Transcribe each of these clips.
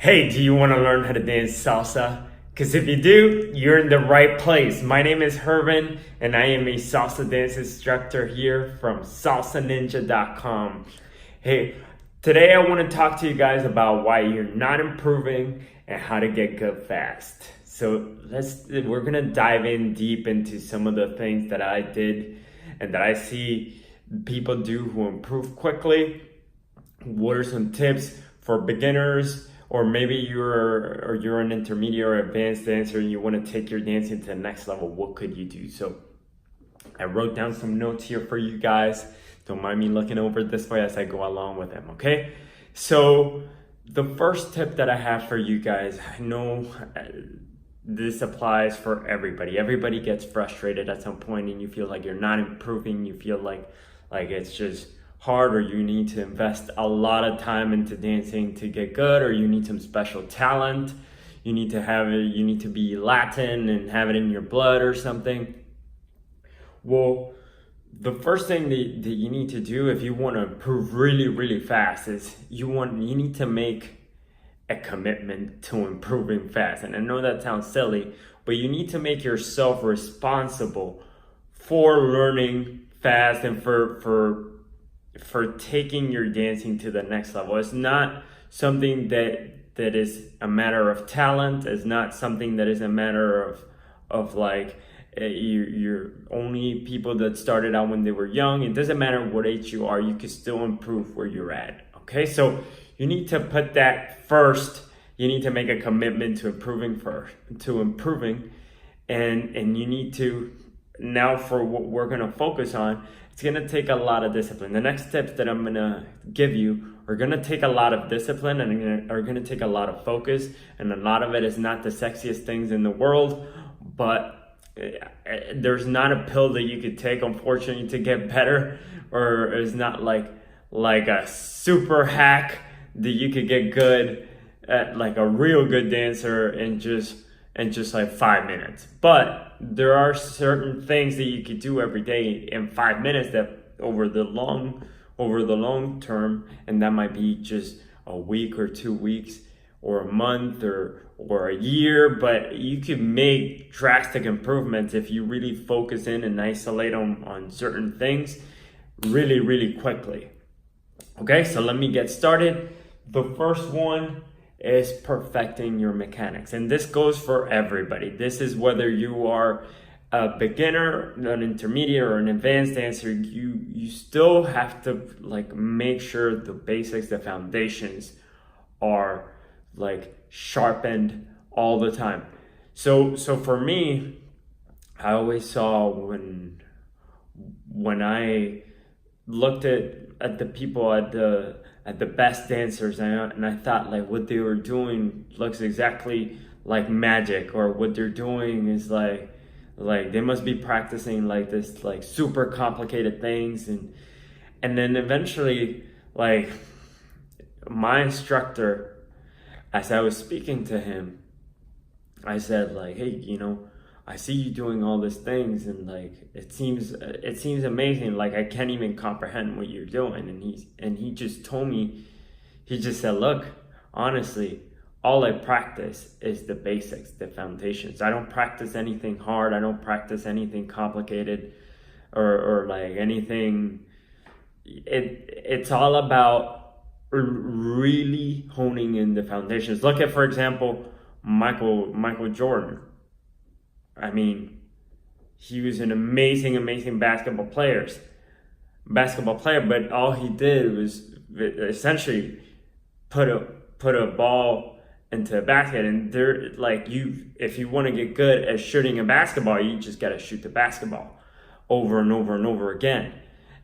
Hey, do you want to learn how to dance salsa? Because if you do, you're in the right place. My name is Herman, and I am a salsa dance instructor here from salsaninja.com. Hey, today I want to talk to you guys about why you're not improving and how to get good fast. So we're going to dive in deep into some of the things that I did and that I see people do who improve quickly. What are some tips for beginners? Or maybe you're an intermediate or advanced dancer and you want to take your dancing to the next level. What could you do? So I wrote down some notes here for you guys. Don't mind me looking over this way as I go along with them, okay? So the first tip that I have for you guys, I know this applies for everybody. Everybody gets frustrated at some point and you feel like you're not improving. You feel like it's just hard, or you need to invest a lot of time into dancing to get good, or you need some special talent. You need to be Latin and have it in your blood or something. Well, the first thing that you need to do if you want to improve really, really fast is you need to make a commitment to improving fast. And I know that sounds silly, but you need to make yourself responsible for learning fast and for taking your dancing to the next level. It's not something that is a matter of talent. It's not something that is a matter of like you're only people that started out when they were young. It doesn't matter what age you are, you can still improve where you're at. Okay, so you need to put that first. You need to make a commitment to improving and you need to, now for what we're going to focus on, it's going to take a lot of discipline. The next tips that I'm going to give you are going to take a lot of discipline and are going to take a lot of focus. And a lot of it is not the sexiest things in the world, but there's not a pill that you could take, unfortunately, to get better, or it's not like a super hack that you could get good at, like a real good dancer in just like 5 minutes. But there are certain things that you could do every day in 5 minutes that over the long term, and that might be just a week or 2 weeks or a month or a year, but you could make drastic improvements if you really focus in and isolate on certain things really, really quickly. Okay, so let me get started. The first one is perfecting your mechanics, and this goes for everybody. This is whether you are a beginner, an intermediate, or an advanced dancer. You still have to make sure the basics, the foundations are sharpened all the time. So for me, I always saw when I looked at the people at the best dancers, and I thought what they were doing looks exactly like magic, or what they're doing is like they must be practicing this super complicated things, and then eventually my instructor, as I was speaking to him, I said hey, I see you doing all these things, and it seems amazing. I can't even comprehend what you're doing. And he just told me, he just said, look, honestly, all I practice is the basics, the foundations. I don't practice anything hard. I don't practice anything complicated or anything. It's all about really honing in the foundations. Look at, for example, Michael Jordan. I mean, he was an amazing basketball player, but all he did was essentially put a ball into a basket. And if you want to get good at shooting a basketball, you just got to shoot the basketball over and over and over again.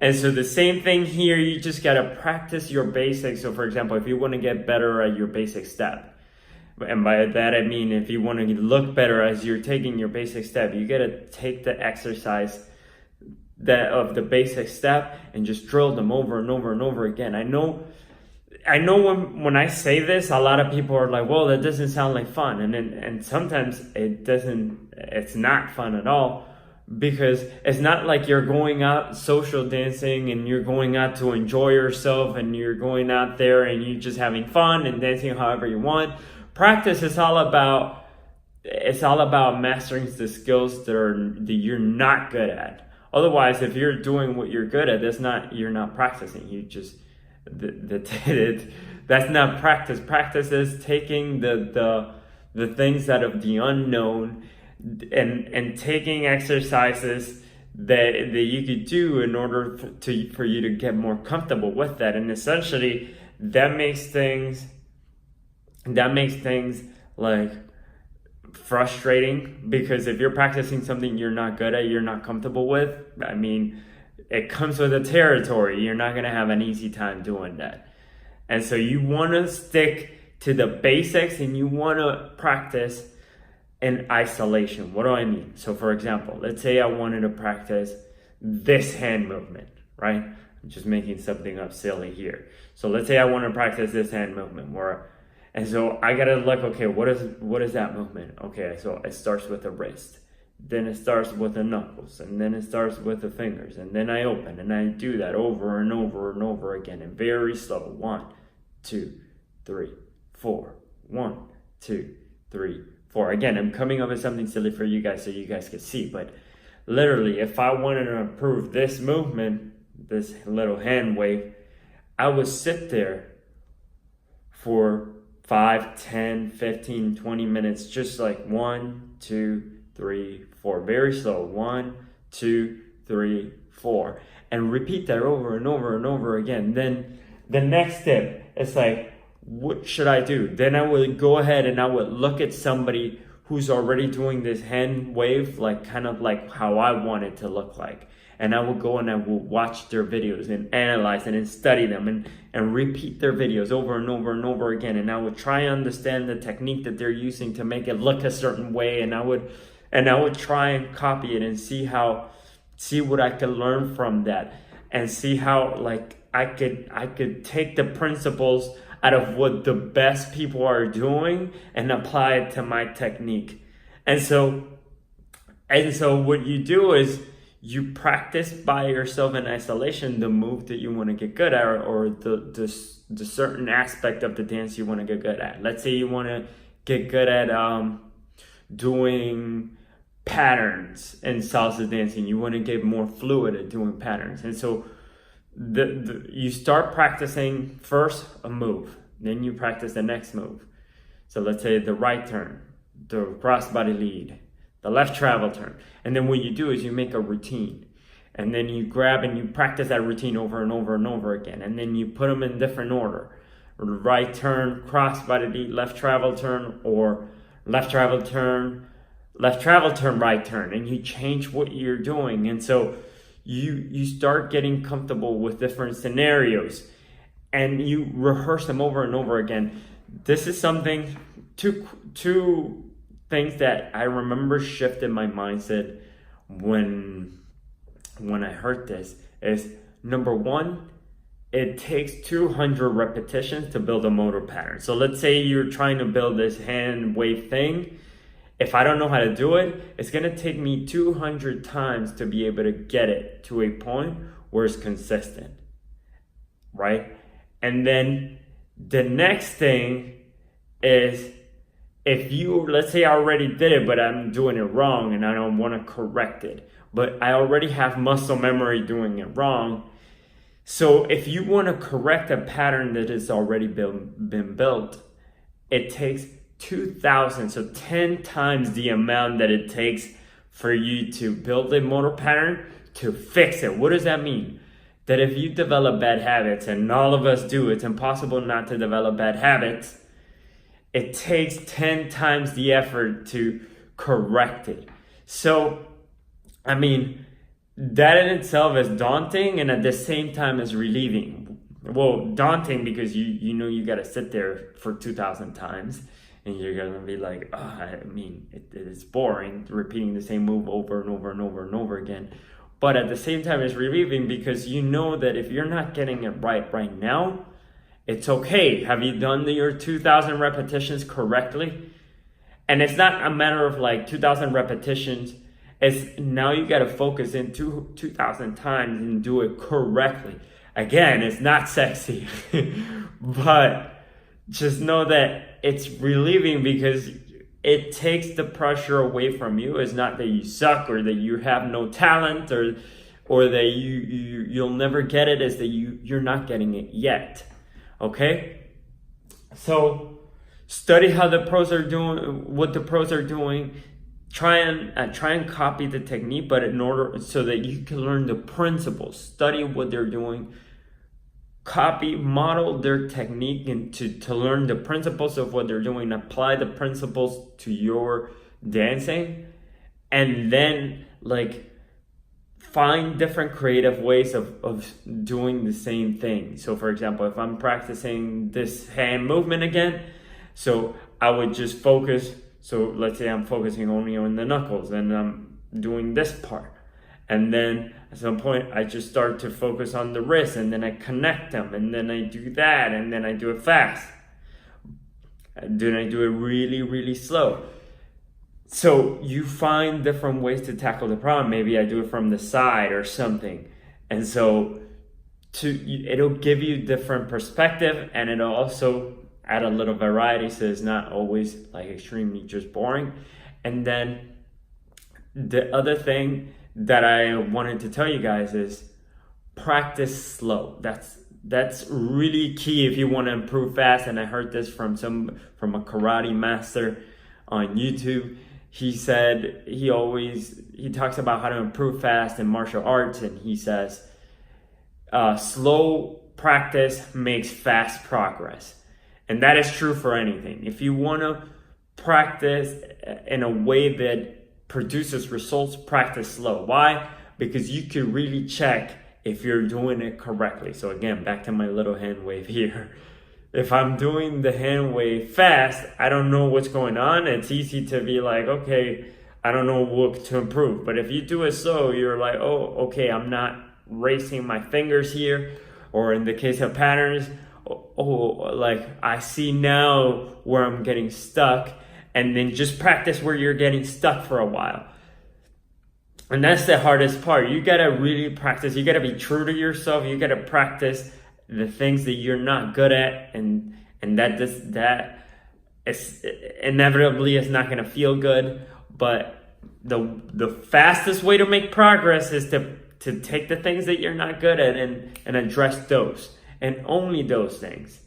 And so the same thing here, you just got to practice your basics. So for example, if you want to get better at your basic step, and by that I mean if you want to look better as you're taking your basic step, you got to take the exercise of the basic step and just drill them over and over and over again. I know when I say this, a lot of people are like, well, that doesn't sound like fun. And sometimes it's not fun at all, because it's not like you're going out social dancing and you're going out to enjoy yourself and you're going out there and you're just having fun and dancing however you want. Practice is all about mastering the skills that you're not good at. Otherwise, if you're doing what you're good at, you're not practicing. You just that's not practice. Practice is taking the things out of the unknown and taking exercises that you could do in order for you to get more comfortable with that. And essentially that makes things like frustrating, because if you're practicing something you're not good at, you're not comfortable with, I mean, it comes with the territory. You're not going to have an easy time doing that. And so you want to stick to the basics and you want to practice in isolation. What do I mean? So for example, let's say I wanted to practice this hand movement, right? I'm just making something up silly here. So let's say I want to practice this hand movement and so I gotta look, okay, what is that movement? Okay, so it starts with the wrist, then it starts with the knuckles, and then it starts with the fingers, and then I open, and I do that over and over and over again, and very slow. 1, 2, 3, 4. 1, 2, 3, 4. Again, I'm coming up with something silly for you guys so you guys can see, but literally, if I wanted to improve this movement, this little hand wave, I would sit there for 5, 10, 15, 20 minutes, just like 1, 2, 3, 4, very slow. 1, 2, 3, 4, and repeat that over and over and over again. Then the next step is like, what should I do? Then I would go ahead and I would look at somebody who's already doing this hand wave, like kind of like how I want it to look like. And I would go and I would watch their videos and analyze and study them and repeat their videos over and over and over again. And I would try and understand the technique that they're using to make it look a certain way. And I would try and copy it and see what I could learn from that, and see how like I could take the principles out of what the best people are doing and apply it to my technique. And so what you do is you practice by yourself in isolation the move that you want to get good at, or the certain aspect of the dance you want to get good at. Let's say you want to get good at doing patterns in salsa dancing. You want to get more fluid at doing patterns. And so you start practicing first a move, then you practice the next move. So let's say the right turn, the crossbody lead, the left travel turn. And then what you do is you make a routine. And then you grab and you practice that routine over and over and over again. And then you put them in different order. Right turn, crossbody lead, left travel turn, or left travel turn, right turn. And you change what you're doing. And so you start getting comfortable with different scenarios. And you rehearse them over and over again. This is something, two things that I remember shifted my mindset when I heard this is, number one, it takes 200 repetitions to build a motor pattern. So let's say you're trying to build this hand wave thing. If I don't know how to do it, it's gonna take me 200 times to be able to get it to a point where it's consistent, right? And then the next thing is, if you, let's say I already did it, but I'm doing it wrong and I don't want to correct it, but I already have muscle memory doing it wrong. So if you want to correct a pattern that has already been built, it takes 2,000, so 10 times the amount that it takes for you to build a motor pattern to fix it. What does that mean? That if you develop bad habits, and all of us do, it's impossible not to develop bad habits, it takes 10 times the effort to correct it. So, I mean, that in itself is daunting, and at the same time is relieving. Well, daunting because you know you gotta sit there for 2,000 times, and you're gonna be like, I mean, it's boring repeating the same move over and over and over and over again. But at the same time, it's relieving because you know that if you're not getting it right now, it's okay. Have you done your 2,000 repetitions correctly? And it's not a matter of like 2,000 repetitions It's now you got to focus in 2,000 times and do it correctly. Again, it's not sexy, but just know that it's relieving because it takes the pressure away from you. It's not that you suck or that you have no talent or that you'll never get it. It's that you're not getting it yet. Okay? So study how the pros are doing, what the pros are doing. Try and copy the technique, but in order so that you can learn the principles. Study what they're doing. Copy, model their technique, and to learn the principles of what they're doing. Apply the principles to your dancing, and then find different creative ways of doing the same thing. So for example, if I'm practicing this hand movement again, so I would just focus. So let's say I'm focusing only on the knuckles and I'm doing this part. And then at some point I just start to focus on the wrist, and then I connect them, and then I do that, and then I do it fast. And then I do it really, really slow. So you find different ways to tackle the problem. Maybe I do it from the side or something. And so it'll give you different perspective, and it'll also add a little variety, so it's not always extremely just boring. And then the other thing that I wanted to tell you guys is practice slow. That's really key if you want to improve fast. And I heard this from a karate master on YouTube. He said he talks about how to improve fast in martial arts, and he says slow practice makes fast progress. And that is true for anything. If you want to practice in a way that produces results, practice slow. Why? Because you can really check if you're doing it correctly. So again, back to my little hand wave here. If I'm doing the hand wave fast, I don't know what's going on. It's easy to be like, okay, I don't know what to improve. But if you do it slow, you're like, oh, okay, I'm not racing my fingers here. Or in the case of patterns, I see now where I'm getting stuck. And then just practice where you're getting stuck for a while. And that's the hardest part. You gotta really practice. You gotta be true to yourself. You gotta practice the things that you're not good at, and that is inevitably is not gonna feel good. But the fastest way to make progress is to take the things that you're not good at and address those, and only those things.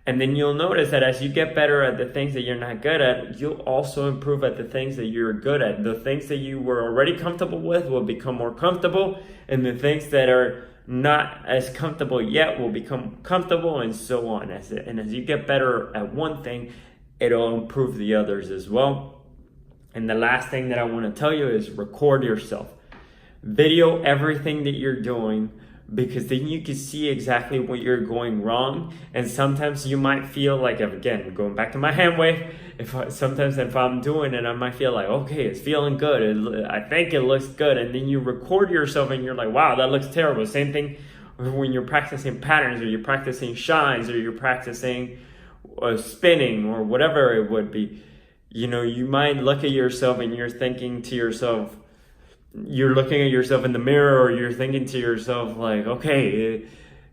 And then you'll notice that as you get better at the things that you're not good at, you'll also improve at the things that you're good at. The things that you were already comfortable with will become more comfortable, and the things that are not as comfortable yet will become comfortable, and so on. As you get better at one thing, it'll improve the others as well. And the last thing that I want to tell you is record yourself. Video everything that you're doing, because then you can see exactly what you're going wrong. And sometimes you might feel like, again, going back to my hand wave, if I'm doing it, I might feel like, okay, it's feeling good. I think it looks good. And then you record yourself and you're like, wow, that looks terrible. Same thing when you're practicing patterns, or you're practicing shines, or you're practicing spinning, or whatever it would be. You know, you might look at yourself and you're thinking to yourself, you're looking at yourself in the mirror, or you're thinking to yourself like, okay,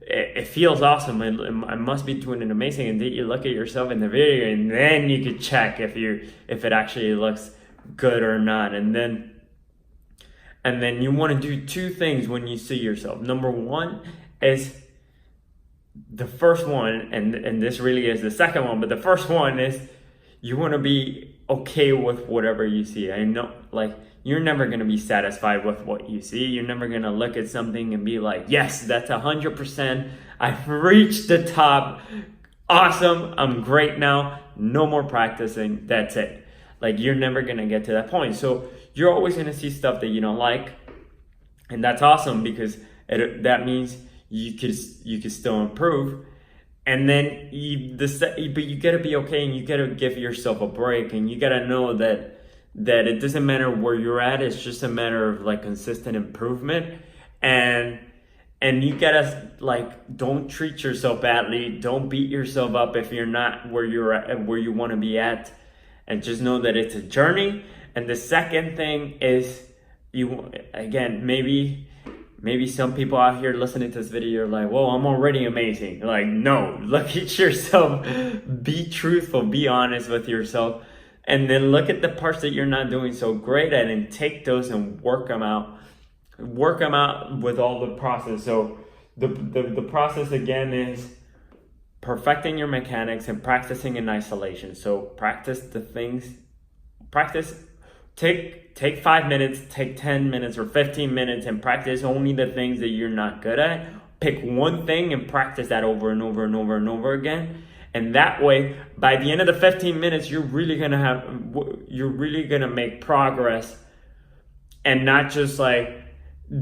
it feels awesome, I must be doing it amazing. And then you look at yourself in the video, and then you could check if it actually looks good or not. And then you want to do two things when you see yourself. Number one is the first one, and this really is the second one, but the first one is you want to be okay with whatever you see. I know, you're never going to be satisfied with what you see. You're never going to look at something and be like, yes, that's 100%. I've reached the top. Awesome. I'm great now. No more practicing. That's it. You're never going to get to that point. So you're always going to see stuff that you don't like. And that's awesome, because that means you could still improve. And then but you got to be okay, and you got to give yourself a break, and you got to know that it doesn't matter where you're at. It's just a matter of consistent improvement. And you gotta don't treat yourself badly. Don't beat yourself up if you're not where you're at, where you want to be at, and just know that it's a journey. And the second thing is maybe some people out here listening to this video are like, well, I'm already amazing. Like, no, look at yourself, be truthful, be honest with yourself, and then look at the parts that you're not doing so great at and take those and work them out with all the process. So the process again is perfecting your mechanics and practicing in isolation. So take 5 minutes, take 10 minutes or 15 minutes and practice only the things that you're not good at. Pick one thing and practice that over and over and over and over again. And that way, by the end of the 15 minutes, you're really gonna make progress and not just like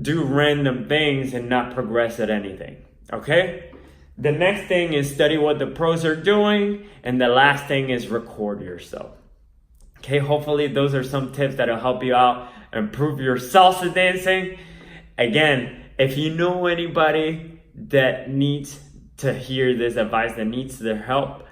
do random things and not progress at anything, okay? The next thing is study what the pros are doing. And the last thing is record yourself. Okay, hopefully those are some tips that'll help you out, improve your salsa dancing. Again, if you know anybody that needs to hear this advice, that needs their help,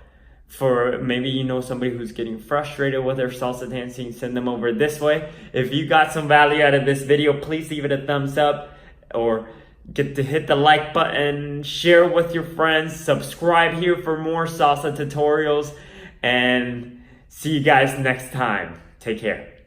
for maybe you know somebody who's getting frustrated with their salsa dancing, send them over this way. If you got some value out of this video, please leave it a thumbs up or hit the like button, share with your friends, subscribe here for more salsa tutorials, and see you guys next time. Take care.